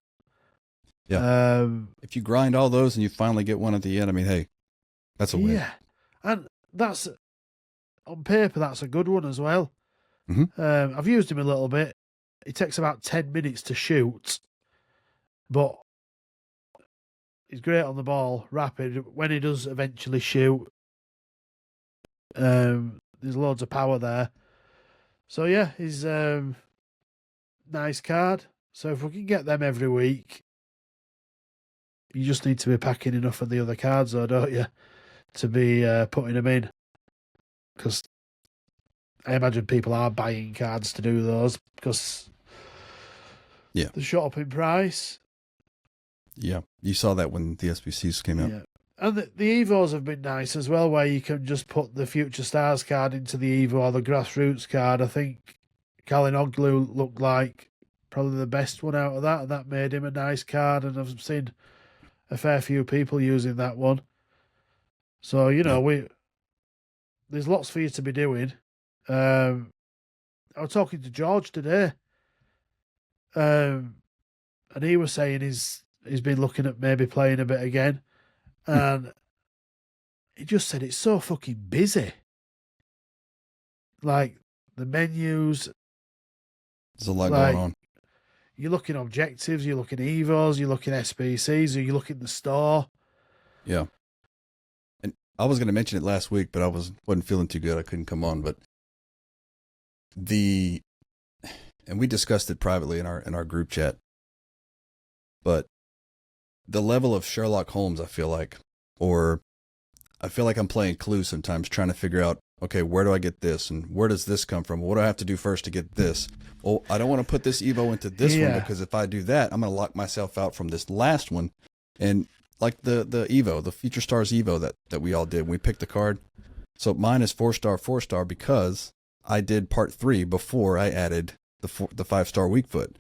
Yeah. If you grind all those and you finally get one at the end, I mean, hey, that's a win. Yeah. And that's, on paper, that's a good one as well. Mm-hmm. I've used him a little bit. It takes about 10 minutes to shoot, but he's great on the ball, rapid. When he does eventually shoot, there's loads of power there. So yeah, he's nice card. So if we can get them every week, you just need to be packing enough of the other cards, though, don't you, to be putting them in? Because I imagine people are buying cards to do those because they're shot up in price. Yeah, you saw that when the SBCs came out. Yeah. And the Evos have been nice as well, where you can just put the Future Stars card into the Evo or the Grassroots card. I think Kalinoglu looked like probably the best one out of that, and that made him a nice card, and I've seen a fair few people using that one. So, there's lots for you to be doing. I was talking to George today, and he was saying he's been looking at maybe playing a bit again, and he just said it's so fucking busy. Like the menus, There's a lot like, going on. you're looking objectives, you're looking evos, you're looking SBCs, or you're looking the store. Yeah. And I was going to mention it last week, but I wasn't feeling too good. I couldn't come on, but and we discussed it privately in our group chat. But the level of Sherlock Holmes, I feel like I'm playing Clue sometimes, trying to figure out, okay, where do I get this? And where does this come from? What do I have to do first to get this? Oh, I don't want to put this Evo into this one, because if I do that, I'm going to lock myself out from this last one. And like the Evo, the Future Stars Evo that we all did, we picked the card. So mine is 4-star because I did part 3 before I added the 5-star weak foot.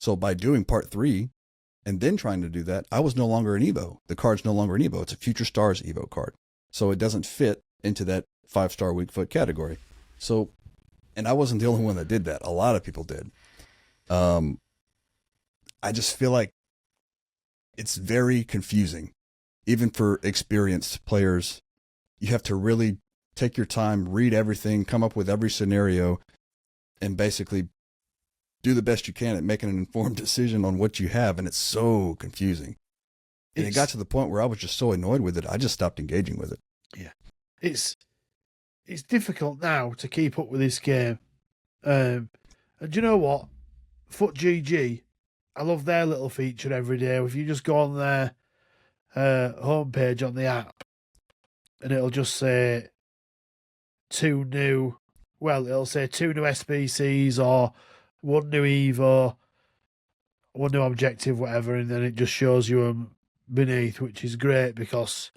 So by doing part 3 and then trying to do that, I was no longer an Evo. The card's no longer an Evo. It's a Future Stars Evo card. So it doesn't fit into that 5-star weak foot category. So, and I wasn't the only one that did that. A lot of people did. I just feel like it's very confusing. Even for experienced players, you have to really take your time, read everything, come up with every scenario, and basically do the best you can at making an informed decision on what you have. And it's so confusing. And it got to the point where I was just so annoyed with it, I just stopped engaging with it. Yeah. It's difficult now to keep up with this game. And do you know what? Foot GG, I love their little feature every day. If you just go on their homepage on the app, and it'll just say it'll say 2 new SBCs or 1 new Evo, 1 new objective, whatever, and then it just shows you them beneath, which is great, because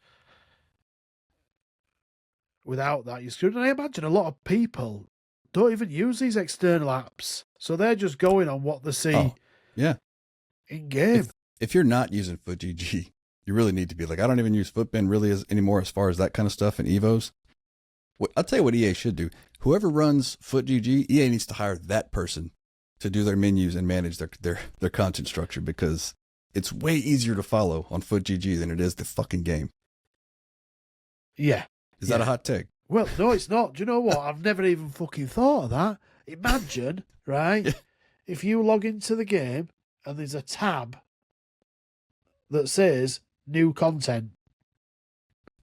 without that, you're screwed. And I imagine a lot of people don't even use these external apps, so they're just going on what they see in game. If you're not using FootGG, you really need to be. Like, I don't even use Footbin really anymore as far as that kind of stuff and Evos. I'll tell you what EA should do. Whoever runs FootGG, EA needs to hire that person to do their menus and manage their content structure, because it's way easier to follow on FootGG than it is the fucking game. Yeah. Is that a hot take? Well, no, it's not. Do you know what? I've never even fucking thought of that. Imagine, right, if you log into the game and there's a tab that says new content.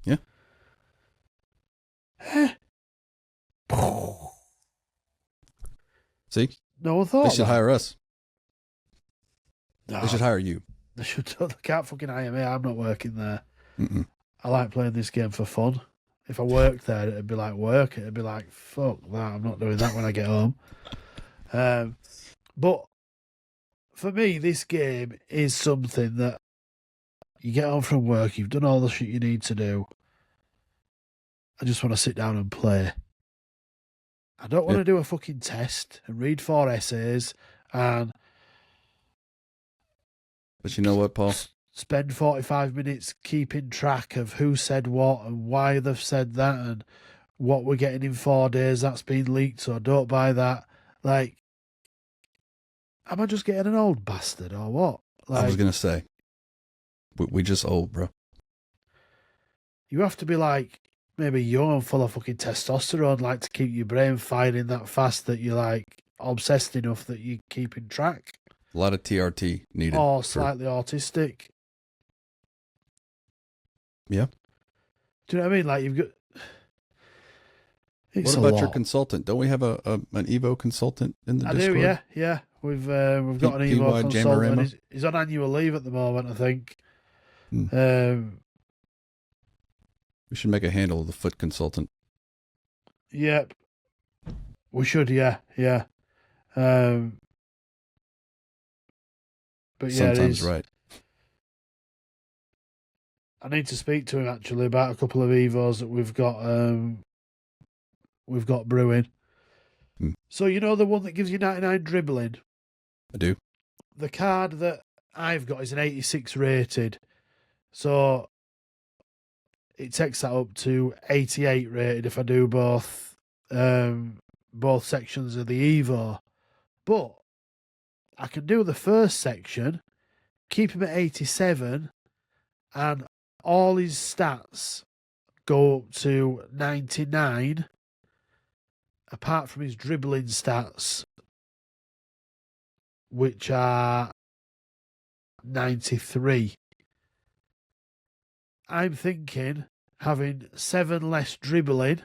Yeah. See? No one thought they should that. hire us. No, they should hire you. They should. They can't fucking hire me. I'm not working there. Mm-mm. I like playing this game for fun. If I worked there, it'd be like work. It'd be like, fuck that. I'm not doing that when I get home. But for me, this game is something that you get home from work, you've done all the shit you need to do. I just want to sit down and play. I don't want to do a fucking test and read 4 essays and... But you know what, Paul? Spend 45 minutes keeping track of who said what and why they've said that and what we're getting in 4 days that's been leaked, so don't buy that. Like, am I just getting an old bastard or what? Like, I was going to say, we just old, bro. You have to be like, maybe young and full of fucking testosterone, like to keep your brain firing that fast that you're like obsessed enough that you're keeping track. A lot of TRT needed. Or slightly autistic. Yeah. Do you know what I mean? Like, you've got... What about your consultant? Don't we have an Evo consultant in the Discord? I do, yeah. We've got an Evo consultant. He's on annual leave at the moment, I think. We should make a handle of the foot consultant. Yep. We should, yeah. But yeah, sometimes right. I need to speak to him actually about a couple of Evos that we've got brewing. So you know the one that gives you 99 dribbling? I do. The card that I've got is an 86 rated. So it takes that up to 88 rated if I do both sections of the Evo. But I can do the first section, keep him at 87, and all his stats go up to 99, apart from his dribbling stats, which are 93. I'm thinking having 7 less dribbling,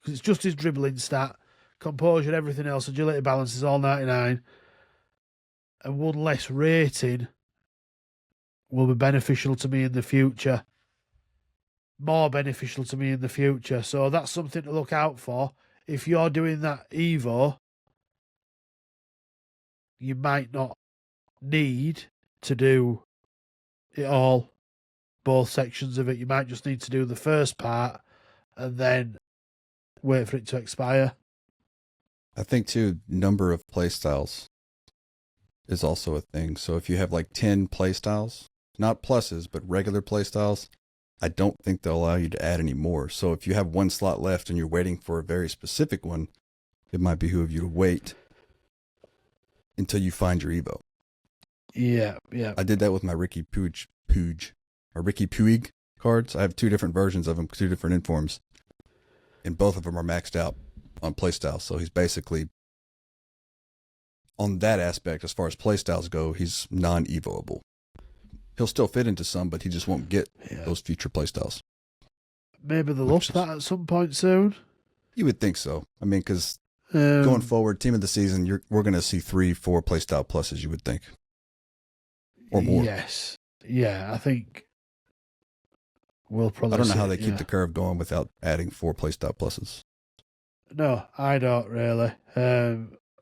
because it's just his dribbling stat, composure, everything else, agility, balance is all 99, and 1 less rating will be beneficial to me in the future. More beneficial to me in the future. So that's something to look out for. If you're doing that Evo, you might not need to do it all, both sections of it. You might just need to do the first part and then wait for it to expire. I think too, number of playstyles is also a thing. So if you have like 10 playstyles, not pluses, but regular playstyles, I don't think they'll allow you to add any more. So if you have 1 slot left and you're waiting for a very specific one, it might behoove you to wait until you find your Evo. Yeah, yeah. I did that with my Ricky Puig cards. I have 2 different versions of them, 2 different informs, and both of them are maxed out on playstyle. So he's basically, on that aspect, as far as playstyles go, he's non-evoable. He'll still fit into some, but he just won't get those future playstyles. Maybe they'll up that at some point soon. You would think so. I mean, because going forward, team of the season, we're going to see 3-4 playstyle pluses, you would think. Or more. Yes. Yeah, I think we'll probably I don't know how they keep the curve going without adding 4 playstyle pluses. No, I don't really.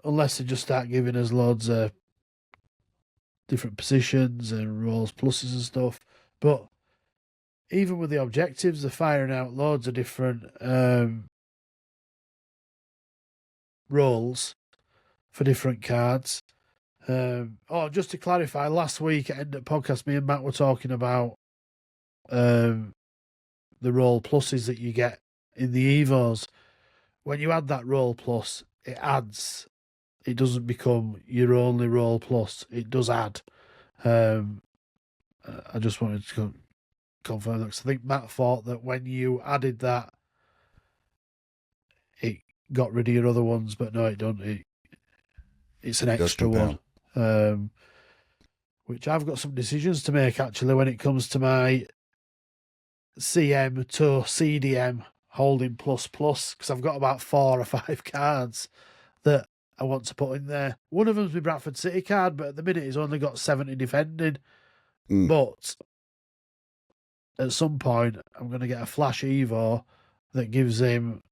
Unless they just start giving us loads of different positions and roles pluses and stuff. But even with the objectives, they're firing out loads of different roles for different cards. Just to clarify, last week at End of Podcast, me and Matt were talking about the role pluses that you get in the Evos. When you add that role plus, it doesn't become your only role plus. It does add. I just wanted to confirm that, because I think Matt thought that when you added that, it got rid of your other ones, but no, it don't. It's an extra one. Which I've got some decisions to make, actually, when it comes to my CM to CDM holding plus, because I've got about 4 or 5 cards that I want to put in there. One of them's my Bradford City card, but at the minute he's only got 70 defending. But at some point, I'm going to get a Flash Evo that gives him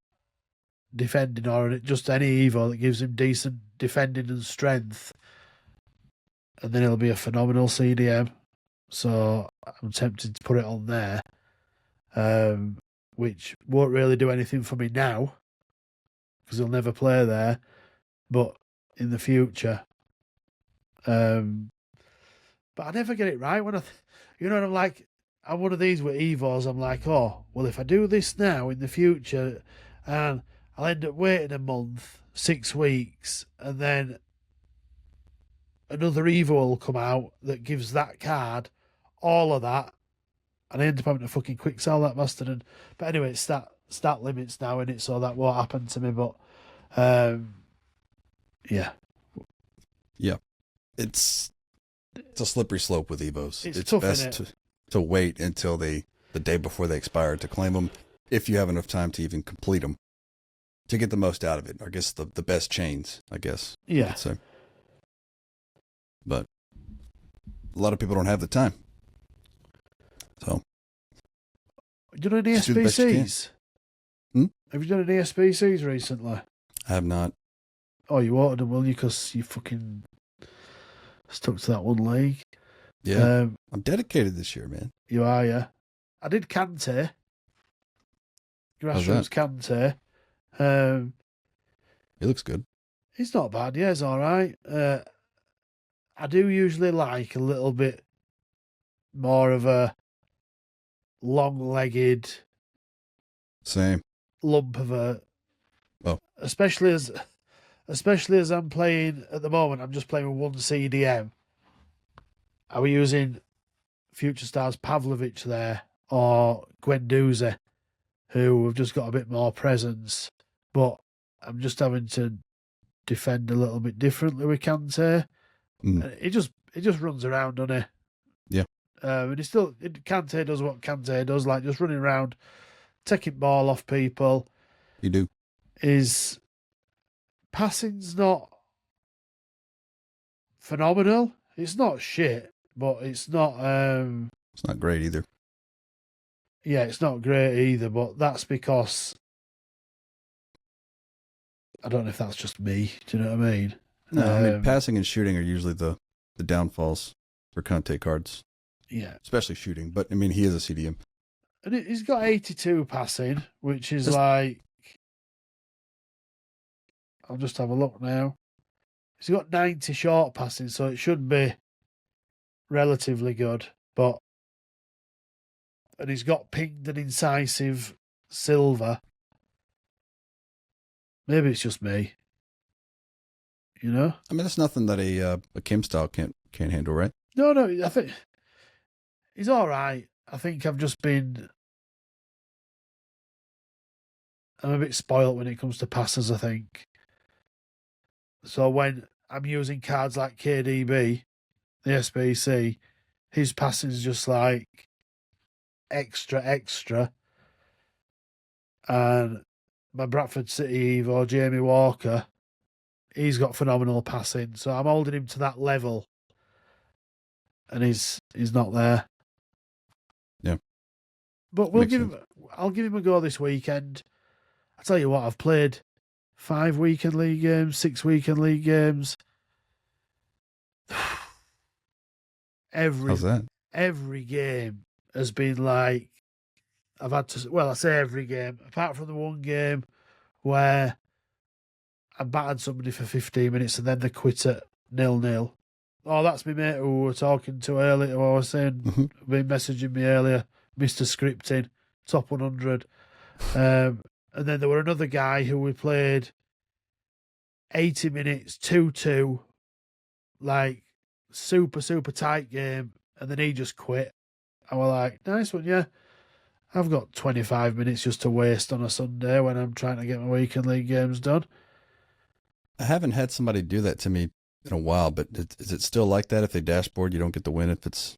defending, or just any Evo that gives him decent defending and strength. And then it'll be a phenomenal CDM. So I'm tempted to put it on there, which won't really do anything for me now, because he'll never play there. But in the future, but I never get it right when I'm like, I'm one of these with Evos. I'm like, oh, well, if I do this now in the future, and I'll end up waiting a month, 6 weeks, and then another Evo will come out that gives that card all of that, and I end up having to fucking quick sell that bastard. But anyway, it's stat limits now, innit? So that won't happen to me. But yeah. It's a slippery slope with Evos. It's tough, best to wait until the day before they expire to claim them, if you have enough time to even complete them, to get the most out of it. I guess the best chains, I guess. Yeah. So. But a lot of people don't have the time. So. Have you done any SBCs? Have you done any SBCs recently? I have not. Oh, you ordered them, will you? Because you fucking stuck to that one league. Yeah. I'm dedicated this year, man. You are, yeah. I did Kante. Grassroots Kante. He looks good. He's not bad, yeah, he's all right. I do usually like a little bit more of a long-legged same lump of a... Oh. Especially as especially as I'm playing at the moment, I'm just playing with one CDM. Are we using Future Stars Pavlovich there or Guendouzi, who have just got a bit more presence, but I'm just having to defend a little bit differently with Kante. It just runs around, doesn't it? Yeah. And Kante does what Kante does, like just running around, taking ball off people. You do. His passing's not phenomenal. It's not shit, but it's not. It's not great either. Yeah, it's not great either, but that's because I don't know if that's just me. Do you know what I mean? No, I mean passing and shooting are usually the downfalls for Conte cards. Yeah, especially shooting. But I mean, he is a CDM, and he's got 82 passing, which is I'll just have a look now. He's got 90 short passing, so it should be relatively good. And he's got pinged and incisive silver. Maybe it's just me. You know? I mean, that's nothing that a Kim style can't handle, right? No, I think he's all right. I think I'm a bit spoilt when it comes to passes, I think. So when I'm using cards like KDB, the SBC, his passing's just like extra. And my Bradford City Evo, Jamie Walker, he's got phenomenal passing. So I'm holding him to that level. And he's not there. Yeah. But I'll give him a go this weekend. I tell you what, I've played 5 weekend league games, 6 weekend league games. How's that? Every game has been like, I've had to, well, I say every game, apart from the one game where I battered somebody for 15 minutes and then they quit at 0-0. Oh, that's my mate who we were talking to earlier, who I was saying, been messaging me earlier, Mr. Scripting, top 100. And then there were another guy who we played 80 minutes, 2-2, like super tight game, and then he just quit. I was like, nice one, yeah. I've got 25 minutes just to waste on a Sunday when I'm trying to get my weekend league games done. I haven't had somebody do that to me in a while, but is it still like that? If they dashboard, you don't get the win if it's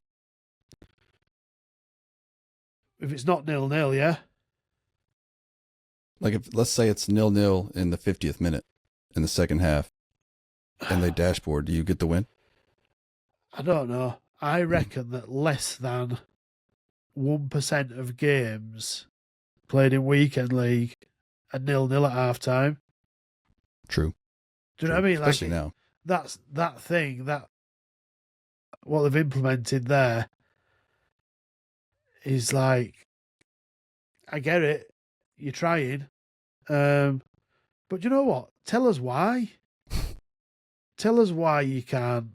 not 0-0, yeah. Like, let's say it's 0-0 in the 50th minute in the second half, and they dashboard, do you get the win? I don't know. I reckon that less than 1% of games played in weekend league are 0-0 at half time. True. Do you know what I mean? Especially now. That's that thing, that what they've implemented there is like, I get it, you're trying, but you know what? Tell us why. Tell us why you can't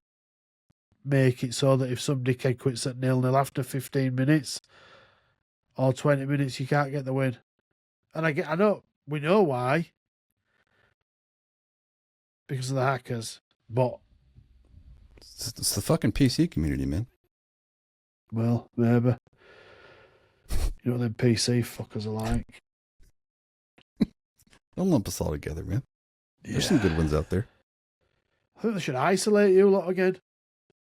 make it so that if somebody quits at 0-0 after 15 minutes or 20 minutes, you can't get the win. And I know we know why, because of the hackers, but it's the fucking PC community, man. Well, maybe. You know what them PC fuckers are like. Don't lump us all together, man. There's some good ones out there. I think they should isolate you lot again.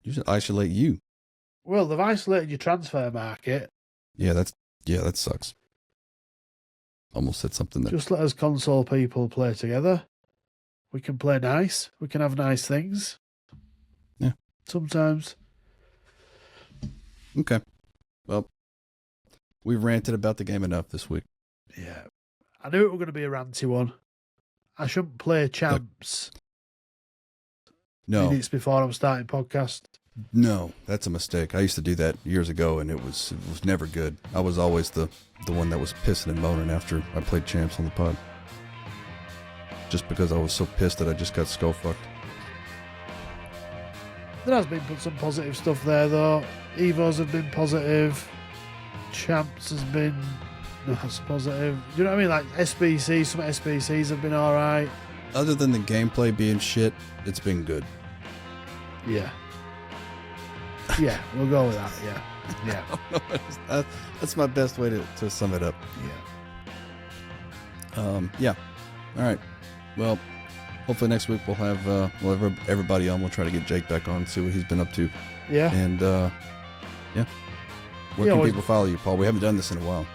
You should isolate you. Well, they've isolated your transfer market. Yeah, that sucks. Almost said something that... Just let us console people play together. We can play nice. We can have nice things. Yeah. Sometimes. Okay. Well, we've ranted about the game enough this week. Yeah. I knew it was going to be a ranty one. I shouldn't play champs minutes before I'm starting podcast. No, that's a mistake. I used to do that years ago, and it was never good. I was always the one that was pissing and moaning after I played champs on the pod. Just because I was so pissed that I just got skull fucked. There has been some positive stuff there, though. Evos have been positive. Champs has been not as positive. Do you know what I mean? Like SBC, some SBCs have been alright. other than the gameplay being shit, it's been good. Yeah. Yeah, we'll go with that. Yeah. Yeah. That's my best way to sum it up. Yeah. Yeah. All right. Well, hopefully next week we'll have everybody on. We'll try to get Jake back on, see what he's been up to. Yeah. And yeah. Where can people follow you, Paul? We haven't done this in a while.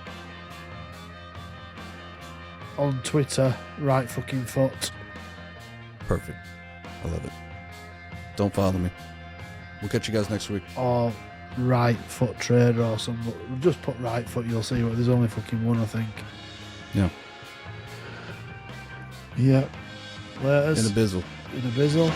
On Twitter, right fucking foot. Perfect. I love it. Don't follow me. We'll catch you guys next week. Or right foot trader or something. Just put right foot, you'll see what. There's only fucking one, I think. Yeah. Yeah. Laters. In a bizzle. In a bizzle.